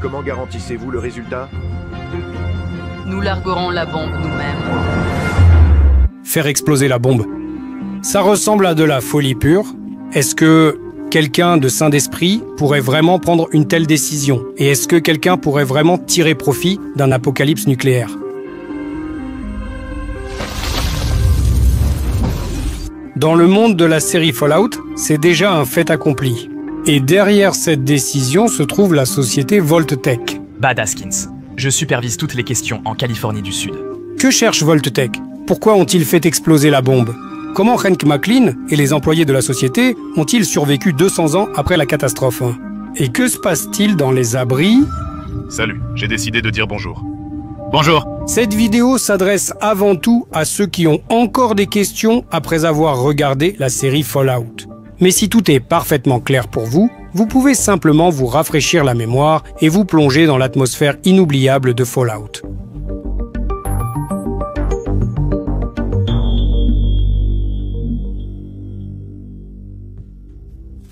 Comment garantissez-vous le résultat? Nous larguerons la bombe nous-mêmes. Faire exploser la bombe. Ça ressemble à de la folie pure. Est-ce que quelqu'un de sain d'esprit pourrait vraiment prendre une telle décision? Et est-ce que quelqu'un pourrait vraiment tirer profit d'un apocalypse nucléaire? Dans le monde de la série Fallout, c'est déjà un fait accompli. Et derrière cette décision se trouve la société Vault-Tec. Bad Haskins. Je supervise toutes les questions en Californie du Sud. Que cherche Vault-Tec? Pourquoi ont-ils fait exploser la bombe? Comment Hank McLean et les employés de la société ont-ils survécu 200 ans après la catastrophe? Et que se passe-t-il dans les abris? Salut, j'ai décidé de dire bonjour. Bonjour. Cette vidéo s'adresse avant tout à ceux qui ont encore des questions après avoir regardé la série Fallout. Mais si tout est parfaitement clair pour vous, vous pouvez simplement vous rafraîchir la mémoire et vous plonger dans l'atmosphère inoubliable de Fallout.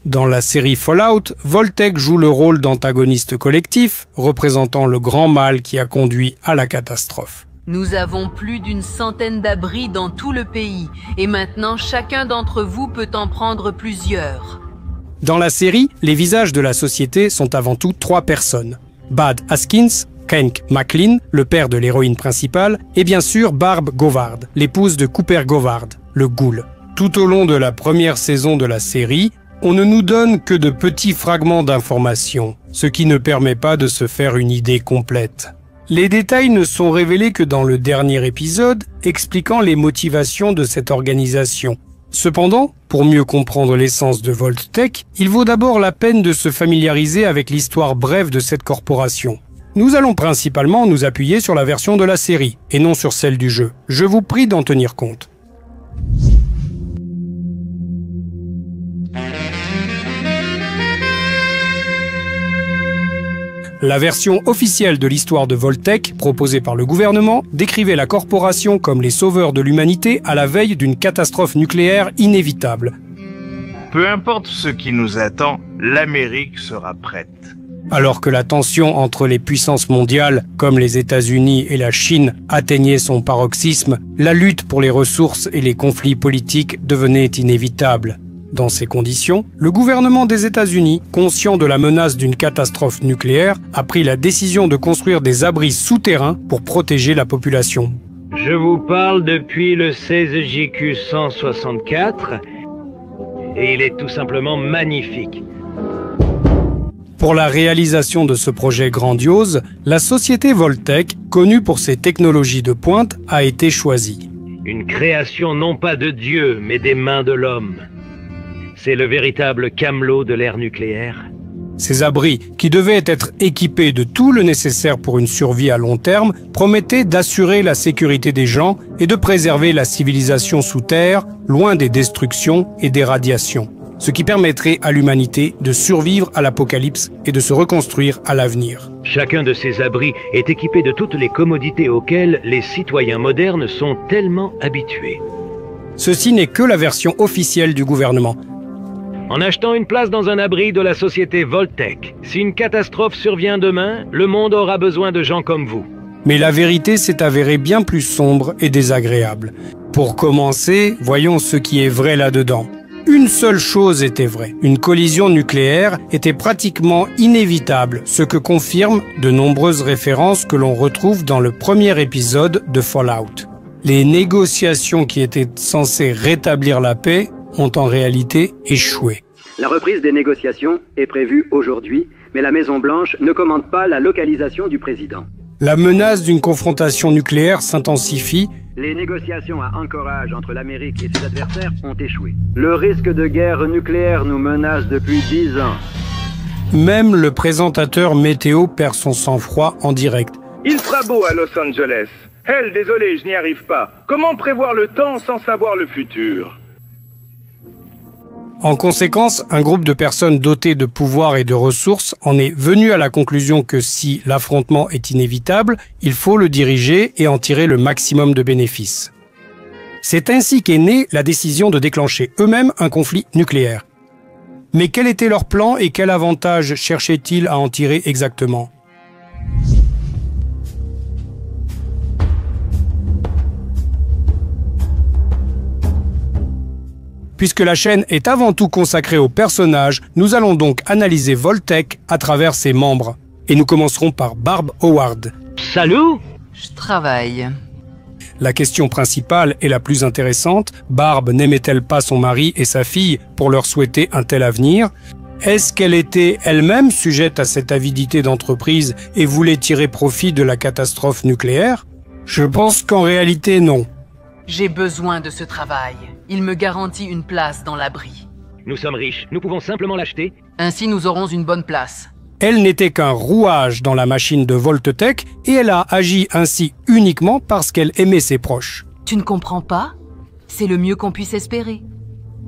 Dans la série Fallout, Vault-Tec joue le rôle d'antagoniste collectif, représentant le grand mal qui a conduit à la catastrophe. Nous avons plus d'une centaine d'abris dans tout le pays, et maintenant chacun d'entre vous peut en prendre plusieurs. Dans la série, les visages de la société sont avant tout 3 personnes. Bad Haskins, Hank McLean, le père de l'héroïne principale, et bien sûr Barb Govard, l'épouse de Cooper Govard, le ghoul. Tout au long de la première saison de la série, on ne nous donne que de petits fragments d'informations, ce qui ne permet pas de se faire une idée complète. Les détails ne sont révélés que dans le dernier épisode, expliquant les motivations de cette organisation. Cependant, pour mieux comprendre l'essence de Vault-Tec, il vaut d'abord la peine de se familiariser avec l'histoire brève de cette corporation. Nous allons principalement nous appuyer sur la version de la série, et non sur celle du jeu. Je vous prie d'en tenir compte. La version officielle de l'histoire de Vault-Tec, proposée par le gouvernement, décrivait la corporation comme les sauveurs de l'humanité à la veille d'une catastrophe nucléaire inévitable. Peu importe ce qui nous attend, l'Amérique sera prête. Alors que la tension entre les puissances mondiales, comme les États-Unis et la Chine, atteignait son paroxysme, la lutte pour les ressources et les conflits politiques devenaient inévitables. Dans ces conditions, le gouvernement des États-Unis, conscient de la menace d'une catastrophe nucléaire, a pris la décision de construire des abris souterrains pour protéger la population. Je vous parle depuis le 16 JQ 164 et il est tout simplement magnifique. Pour la réalisation de ce projet grandiose, la société Vault-Tec, connue pour ses technologies de pointe, a été choisie. Une création non pas de Dieu, mais des mains de l'homme. C'est le véritable Camelot de l'ère nucléaire. Ces abris, qui devaient être équipés de tout le nécessaire pour une survie à long terme, promettaient d'assurer la sécurité des gens et de préserver la civilisation sous terre, loin des destructions et des radiations, ce qui permettrait à l'humanité de survivre à l'apocalypse et de se reconstruire à l'avenir. Chacun de ces abris est équipé de toutes les commodités auxquelles les citoyens modernes sont tellement habitués. Ceci n'est que la version officielle du gouvernement. En achetant une place dans un abri de la société Vault-Tec, si une catastrophe survient demain, le monde aura besoin de gens comme vous. Mais la vérité s'est avérée bien plus sombre et désagréable. Pour commencer, voyons ce qui est vrai là-dedans. Une seule chose était vraie, une collision nucléaire était pratiquement inévitable, ce que confirment de nombreuses références que l'on retrouve dans le premier épisode de Fallout. Les négociations qui étaient censées rétablir la paix ont en réalité échoué. La reprise des négociations est prévue aujourd'hui, mais la Maison-Blanche ne commande pas la localisation du président. La menace d'une confrontation nucléaire s'intensifie. Les négociations à Anchorage entre l'Amérique et ses adversaires ont échoué. Le risque de guerre nucléaire nous menace depuis 10 ans. Même le présentateur météo perd son sang-froid en direct. Il fera beau à Los Angeles. Hell, désolé, je n'y arrive pas. Comment prévoir le temps sans savoir le futur ? En conséquence, un groupe de personnes dotées de pouvoirs et de ressources en est venu à la conclusion que si l'affrontement est inévitable, il faut le diriger et en tirer le maximum de bénéfices. C'est ainsi qu'est née la décision de déclencher eux-mêmes un conflit nucléaire. Mais quel était leur plan et quel avantage cherchaient-ils à en tirer exactement ? Puisque la chaîne est avant tout consacrée aux personnages, nous allons donc analyser Vault-Tec à travers ses membres. Et nous commencerons par Barb Howard. Salut! Je travaille. La question principale et la plus intéressante, Barb n'aimait-elle pas son mari et sa fille pour leur souhaiter un tel avenir? Est-ce qu'elle était elle-même sujette à cette avidité d'entreprise et voulait tirer profit de la catastrophe nucléaire? Je pense qu'en réalité non. J'ai besoin de ce travail. Il me garantit une place dans l'abri. Nous sommes riches, nous pouvons simplement l'acheter. Ainsi, nous aurons une bonne place. Elle n'était qu'un rouage dans la machine de Vault-Tec et elle a agi ainsi uniquement parce qu'elle aimait ses proches. Tu ne comprends pas? C'est le mieux qu'on puisse espérer.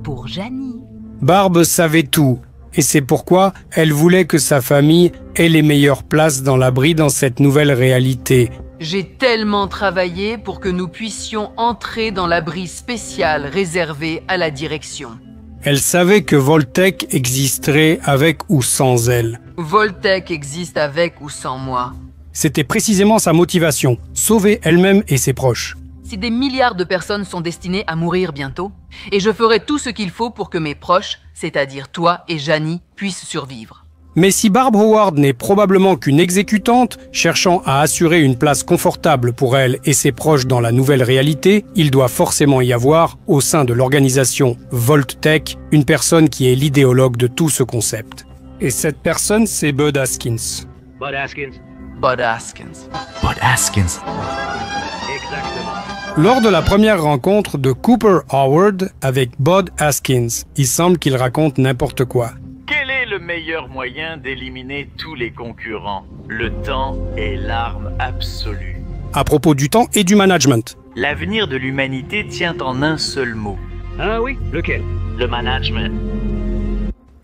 Pour Janie. Barb savait tout et c'est pourquoi elle voulait que sa famille ait les meilleures places dans l'abri dans cette nouvelle réalité. J'ai tellement travaillé pour que nous puissions entrer dans l'abri spécial réservé à la direction. Elle savait que Vault-Tec existerait avec ou sans elle. Vault-Tec existe avec ou sans moi. C'était précisément sa motivation, sauver elle-même et ses proches. Si des milliards de personnes sont destinées à mourir bientôt, et je ferai tout ce qu'il faut pour que mes proches, c'est-à-dire toi et Janie, puissent survivre. Mais si Barb Howard n'est probablement qu'une exécutante, cherchant à assurer une place confortable pour elle et ses proches dans la nouvelle réalité, il doit forcément y avoir, au sein de l'organisation Vault-Tec, une personne qui est l'idéologue de tout ce concept. Et cette personne, c'est Bud Haskins. Bud Haskins. Bud Haskins. Bud Haskins. Exactement. Lors de la première rencontre de Cooper Howard avec Bud Haskins, il semble qu'il raconte n'importe quoi. Quel est le meilleur moyen d'éliminer tous les concurrents? Le temps est l'arme absolue. À propos du temps et du management. L'avenir de l'humanité tient en un seul mot. Ah oui, lequel? Le management.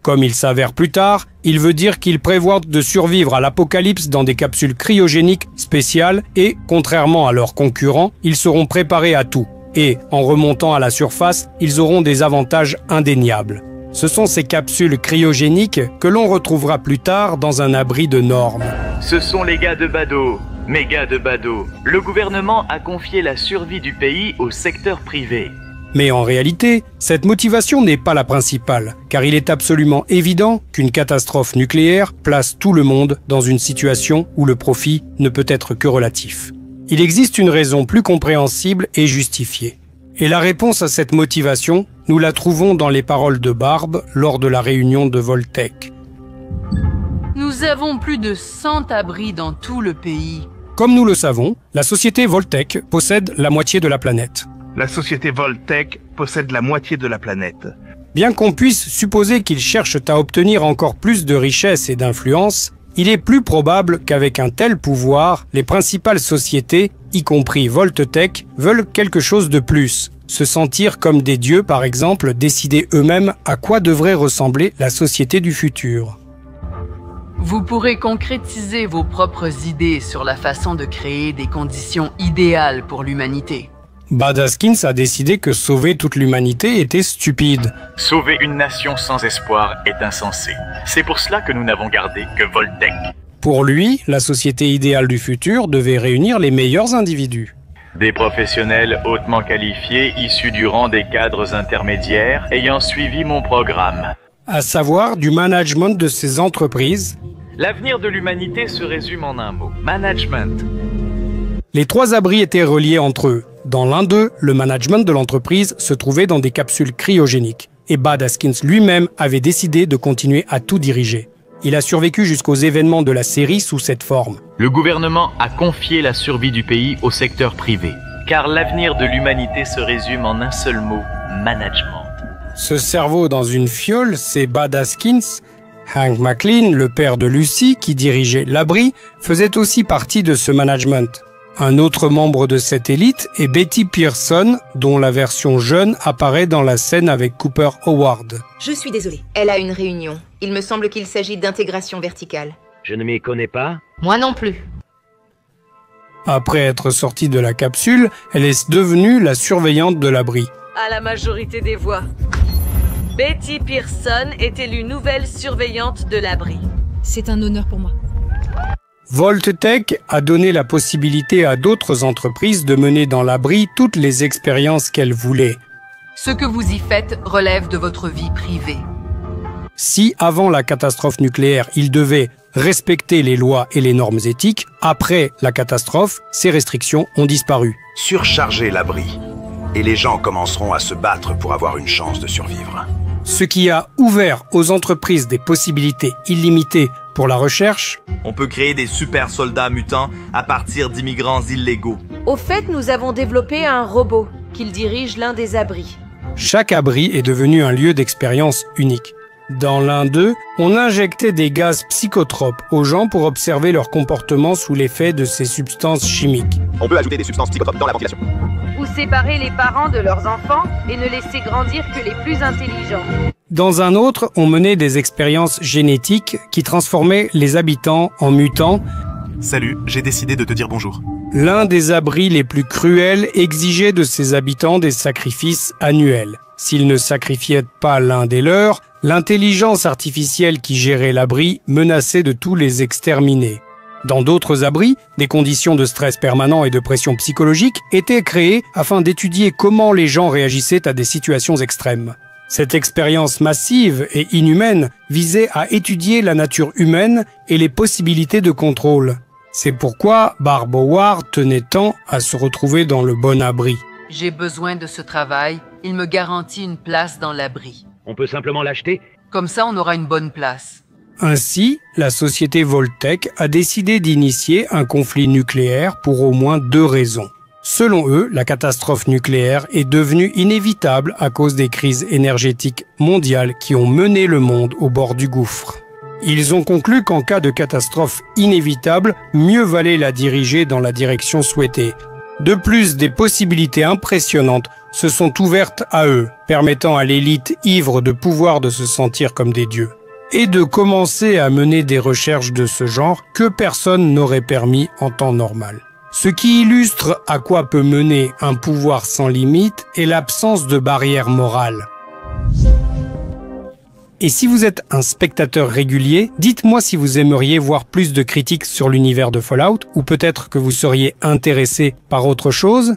Comme il s'avère plus tard, il veut dire qu'il prévoit de survivre à l'apocalypse dans des capsules cryogéniques spéciales et, contrairement à leurs concurrents, ils seront préparés à tout. Et, en remontant à la surface, ils auront des avantages indéniables. Ce sont ces capsules cryogéniques que l'on retrouvera plus tard dans un abri de normes. Ce sont les gars de Bado. Mes gars de Bado. Le gouvernement a confié la survie du pays au secteur privé. Mais en réalité, cette motivation n'est pas la principale, car il est absolument évident qu'une catastrophe nucléaire place tout le monde dans une situation où le profit ne peut être que relatif. Il existe une raison plus compréhensible et justifiée. Et la réponse à cette motivation, nous la trouvons dans les paroles de Barb lors de la réunion de Vault-Tec. Nous avons plus de 100 abris dans tout le pays. Comme nous le savons, la société Vault-Tec possède la moitié de la planète. La société Vault-Tec possède la moitié de la planète. Bien qu'on puisse supposer qu'ils cherchent à obtenir encore plus de richesses et d'influence, il est plus probable qu'avec un tel pouvoir, les principales sociétés, y compris Vault-Tec, veulent quelque chose de plus. Se sentir comme des dieux, par exemple, décider eux-mêmes à quoi devrait ressembler la société du futur. Vous pourrez concrétiser vos propres idées sur la façon de créer des conditions idéales pour l'humanité. Bud Haskins a décidé que sauver toute l'humanité était stupide. Sauver une nation sans espoir est insensé. C'est pour cela que nous n'avons gardé que Vault-Tec. Pour lui, la société idéale du futur devait réunir les meilleurs individus. Des professionnels hautement qualifiés issus du rang des cadres intermédiaires ayant suivi mon programme. À savoir du management de ces entreprises. L'avenir de l'humanité se résume en un mot. Management. Les trois abris étaient reliés entre eux. Dans l'un d'eux, le management de l'entreprise se trouvait dans des capsules cryogéniques. Et Bud Haskins lui-même avait décidé de continuer à tout diriger. Il a survécu jusqu'aux événements de la série sous cette forme. Le gouvernement a confié la survie du pays au secteur privé. Car l'avenir de l'humanité se résume en un seul mot, management. Ce cerveau dans une fiole, c'est Bud Haskins. Hank McLean, le père de Lucy, qui dirigeait l'abri, faisait aussi partie de ce management. Un autre membre de cette élite est Betty Pearson, dont la version jeune apparaît dans la scène avec Cooper Howard. Je suis désolée. Elle a une réunion. Il me semble qu'il s'agit d'intégration verticale. Je ne m'y connais pas. Moi non plus. Après être sortie de la capsule, elle est devenue la surveillante de l'abri. À la majorité des voix. Betty Pearson est élue nouvelle surveillante de l'abri. C'est un honneur pour moi. Vault-Tec a donné la possibilité à d'autres entreprises de mener dans l'abri toutes les expériences qu'elles voulaient. Ce que vous y faites relève de votre vie privée. Si, avant la catastrophe nucléaire, ils devaient respecter les lois et les normes éthiques, après la catastrophe, ces restrictions ont disparu. Surchargez l'abri, et les gens commenceront à se battre pour avoir une chance de survivre. Ce qui a ouvert aux entreprises des possibilités illimitées pour la recherche. On peut créer des super soldats mutants à partir d'immigrants illégaux. Au fait, nous avons développé un robot qui dirige l'un des abris. Chaque abri est devenu un lieu d'expérience unique. Dans l'un d'eux, on injectait des gaz psychotropes aux gens pour observer leur comportement sous l'effet de ces substances chimiques. On peut ajouter des substances psychotropes dans la ventilation. Ou séparer les parents de leurs enfants et ne laisser grandir que les plus intelligents. Dans un autre, on menait des expériences génétiques qui transformaient les habitants en mutants. Salut, j'ai décidé de te dire bonjour. L'un des abris les plus cruels exigeait de ses habitants des sacrifices annuels. S'ils ne sacrifiaient pas l'un des leurs, l'intelligence artificielle qui gérait l'abri menaçait de tous les exterminer. Dans d'autres abris, des conditions de stress permanent et de pression psychologique étaient créées afin d'étudier comment les gens réagissaient à des situations extrêmes. Cette expérience massive et inhumaine visait à étudier la nature humaine et les possibilités de contrôle. C'est pourquoi Barb Howard tenait tant à se retrouver dans le bon abri. J'ai besoin de ce travail, il me garantit une place dans l'abri. On peut simplement l'acheter? Comme ça, on aura une bonne place. Ainsi, la société Voltec a décidé d'initier un conflit nucléaire pour au moins 2 raisons. Selon eux, la catastrophe nucléaire est devenue inévitable à cause des crises énergétiques mondiales qui ont mené le monde au bord du gouffre. Ils ont conclu qu'en cas de catastrophe inévitable, mieux valait la diriger dans la direction souhaitée. De plus, des possibilités impressionnantes se sont ouvertes à eux, permettant à l'élite ivre de pouvoir de se sentir comme des dieux, et de commencer à mener des recherches de ce genre que personne n'aurait permis en temps normal. Ce qui illustre à quoi peut mener un pouvoir sans limite est l'absence de barrières morales. Et si vous êtes un spectateur régulier, dites-moi si vous aimeriez voir plus de critiques sur l'univers de Fallout, ou peut-être que vous seriez intéressé par autre chose.